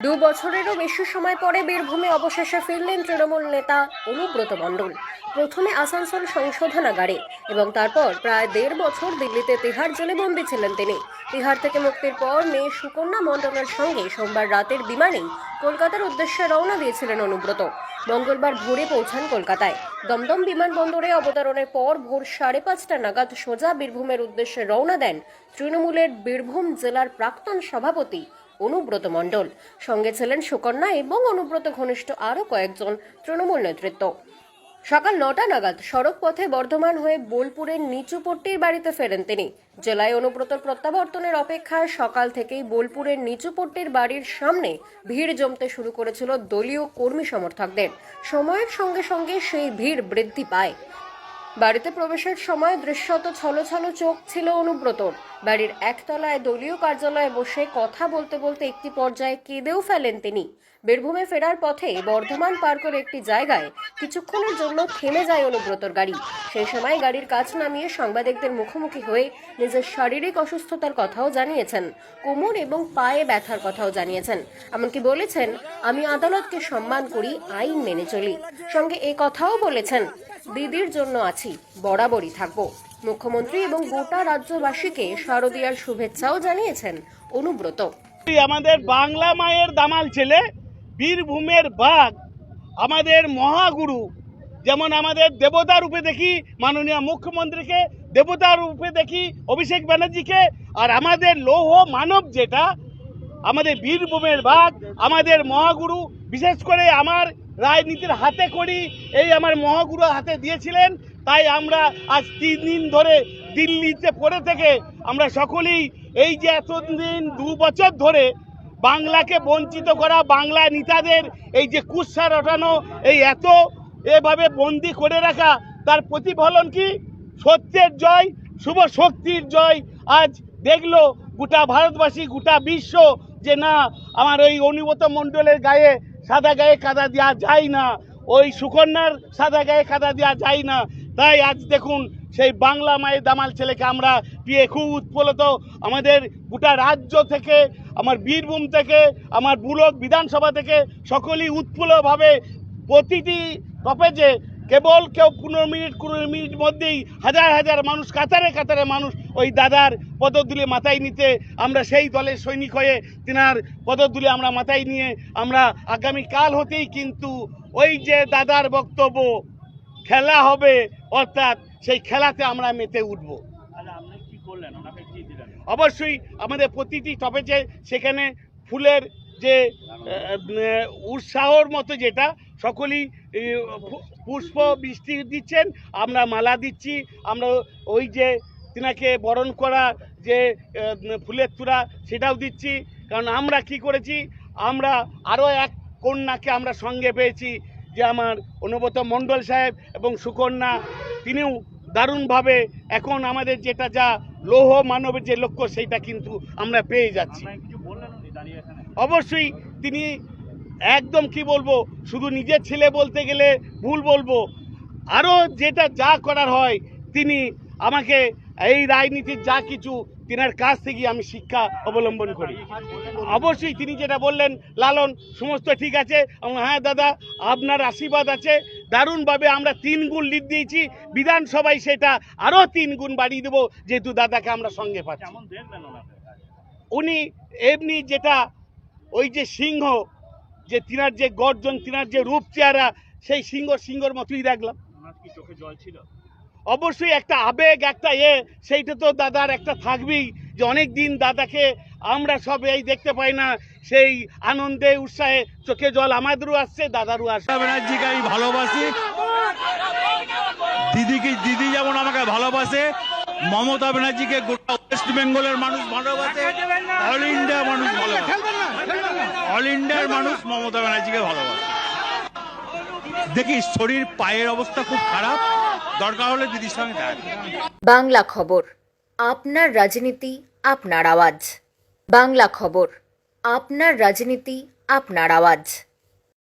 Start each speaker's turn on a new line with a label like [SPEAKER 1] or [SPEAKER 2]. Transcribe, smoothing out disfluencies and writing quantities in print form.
[SPEAKER 1] বছরেরও বেশি সময় পরে বীরভূমে অবশেষে ফিরলেন তৃণমূল নেতা অনুব্রত মণ্ডল। প্রথমে আসানসোল সংশোধনাগারে এবং তারপর প্রায় ১.৫ বছর দিল্লিতে তিহার জেলে বন্দী ছিলেন তিনি। তিহার থেকে মুক্তির পর মেয়ে সুকন্যা মণ্ডলের সঙ্গে সোমবার রাতের বিমানেই কলকাতার উদ্দেশ্যে রওনা দিয়েছিলেন অনুব্রত। মঙ্গলবার ভোরে পৌঁছান কলকাতায়। দমদম বিমানবন্দরে অবতরণের পর ভোর 5:30 নাগাদ সোজা বীরভূমের উদ্দেশ্যে রওনা দেন তৃণমূলের বীরভূম জেলার প্রাক্তন সভাপতি অনুব্রত মণ্ডল। সঙ্গে ছিলেন সুকন্যা এবং অনুব্রত ঘনিষ্ঠ আরও কয়েকজন তৃণমূল নেতৃত্ব। সকাল 9টা নাগাদ সড়ক পথে বর্ধমান হয়ে বোলপুরের নিচুপট্টির বাড়িতে ফেরেন তিনি। জেলায় অনুব্রতর প্রত্যাবর্তনের অপেক্ষায় সকাল থেকেই বোলপুরের নিচুপট্টির বাড়ির সামনে ভিড় জমতে শুরু করেছিল দলীয় কর্মী সমর্থকদের। সময়ের সঙ্গে সঙ্গে সেই ভিড় বৃদ্ধি পায়। বাড়িতে প্রবেশের সময় দৃশ্যত ছলছল চোখ ছিল অনুব্রতর। বাড়ির একতলায় দলীয় কার্যালয়ে বসে কথা বলতে বলতে একটি পর্যায়ে কেঁদেও ফেলেন তিনি। বীরভূমে ফেরার পথে বর্ধমান পার করে একটি জায়গায় কিছুক্ষণের জন্য থেমে যায় অনুব্রতর গাড়ি। সেই সময় গাড়ির কাছ নামিয়ে সাংবাদিকদের মুখোমুখি হয়ে নিজের শারীরিক অসুস্থতার কথাও জানিয়েছেন, কোমর এবং পায়ে ব্যথার কথাও জানিয়েছেন। এমনকি বলেছেন, আমি আদালতকে সম্মান করি, আইন মেনে চলি। সঙ্গে এই কথাও বলেছেন, দিদির জন্য আছি, বরাবরই থাকবো। মুখ্যমন্ত্রী এবং গোটা রাজ্যবাসীকে শারদীয়ার শুভেচ্ছাও জানিয়েছেন অনুব্রত।
[SPEAKER 2] আমাদের বাংলা মায়ের দামাল ছেলে, বীরভূমের বাঘ, আমাদের মহাগুরু, যেমন আমাদের দেবতা রূপে দেখি মাননীয় মুখ্যমন্ত্রীকে, দেবতা রূপে দেখি অভিষেক ব্যানার্জিকে, আর আমাদের লৌহ মানব যেটা আমাদের বীরভূমের বাঘ, আমাদের মহাগুরু, বিশেষ করে আমার রাজনীতির হাতে করি এই আমার মহাগুরু হাতে দিয়েছিলেন। তাই আমরা আজ 3 দিন ধরে দিল্লিতে পড়ে থেকে আমরা সকলেই এই যে এতদিন 2 বছর ধরে বাংলাকে বঞ্চিত করা, বাংলা নেতাদের এই যে কুৎসা রটানো, এই এত এভাবে বন্দি করে রাখা, তার প্রতিফলন কি? সত্যের জয়, শুভ শক্তির জয়। আজ দেখলো গোটা ভারতবাসী, গোটা বিশ্ব যে না, আমার ওই অনুব্রত মণ্ডলের গায়ে সাদা গায়ে কাদা দেওয়া যায় না, ওই সুকন্যার সাদা গায়ে কাদা দেওয়া যায় না। তাই আজ দেখুন সেই বাংলা মায়ের দামাল ছেলেকে আমরা পেয়ে খুব উৎফুল্লিত। আমাদের গোটা রাজ্য থেকে, আমার বীরভূম থেকে, আমার ব্লক বিধানসভা থেকে সকলেই উৎফুল্লভাবে প্রতিটি টপেজে কেবল কেউ 15 মিনিট মধ্যেই হাজার হাজার মানুষ, কাতারে কাতারে মানুষ ওই দাদার পদধূলি মাথায় নিতে, আমরা সেই দলের সৈনিক হয়ে তিনার পদধূলি আমরা মাথায় নিয়ে আমরা আগামীকাল হতেই কিন্তু ওই যে দাদার বক্তব্য খেলা হবে, অর্থাৎ সেই খেলাতে আমরা মেতে উঠব। অবশ্যই আমাদের প্রতিটি টপেজে সেখানে ফুলের যে উৎসাহর মতো যেটা সকলেই পুষ্প বৃষ্টি দিচ্ছেন, আমরা মালা দিচ্ছি, আমরা ওই যে তিনাকে বরণ করা যে ফুলের তুরা সেটাও দিচ্ছি। কারণ আমরা কি করেছি, আমরা আরও এক কন্যাকে আমরা সঙ্গে পেয়েছি, যে আমার অনুব্রত মণ্ডল সাহেব এবং সুকন্যা, তিনিও দারুণভাবে এখন আমাদের যেটা যা লৌহ মানবের যে লক্ষ্য সেইটা কিন্তু আমরা পেয়ে যাচ্ছি। অবশ্যই তিনি একদম কি বলবো, শুধু নিজের ছেলে বলতে গেলে ভুল বলবো, আরও যেটা যা করার হয় তিনি আমাকে এই রাজনীতির যা কিছু তিনার কাছ থেকে আমি শিক্ষা অবলম্বন করি। অবশ্যই তিনি যেটা বললেন লালন সমস্ত ঠিক আছে, হ্যাঁ দাদা আপনার আশীর্বাদ আছে, দারুণভাবে আমরা 3 গুণ লিড দিয়েছি, বিধানসভায় সেটা আরও 3 গুণ বাড়িয়ে দেবো, যেহেতু দাদাকে আমরা সঙ্গে পাচ্ছি। উনি এমনি যেটা ওই যে সিংহ, যে তিনার যে গর্জন, তিনার যে রূপ চেহারা, সেই সিংহর মতোই রাখলাম। অবশ্যই একটা আবেগ, একটা সেইটা তো দাদার একটা থাকবেই, যে অনেক দিন দাদাকে আমরা সব এই দেখতে পাই না, সেই আনন্দে উৎসাহে চোখে জল আমাদেরও আসছে, দাদারও আসছে।
[SPEAKER 3] ব্যানার্জিকে আমি ভালোবাসি, দিদি যেমন আমাকে ভালোবাসে, মমতা ব্যানার্জিকে গোটা ওয়েস্ট বেঙ্গলের মানুষ ভালোবাসে, অল ইন্ডিয়ার মানুষ ভালোবাসে, অল ইন্ডিয়ার মানুষ মমতা ব্যানার্জিকে ভালোবাসে। দেখি শরীর পায়ের অবস্থা খুব খারাপ, দরকার হলে দিদির সঙ্গে দেখা।
[SPEAKER 1] বাংলা খবর, আপনার রাজনীতি আপনার আওয়াজ। বাংলা খবর, আপনার রাজনীতি আপনার আওয়াজ।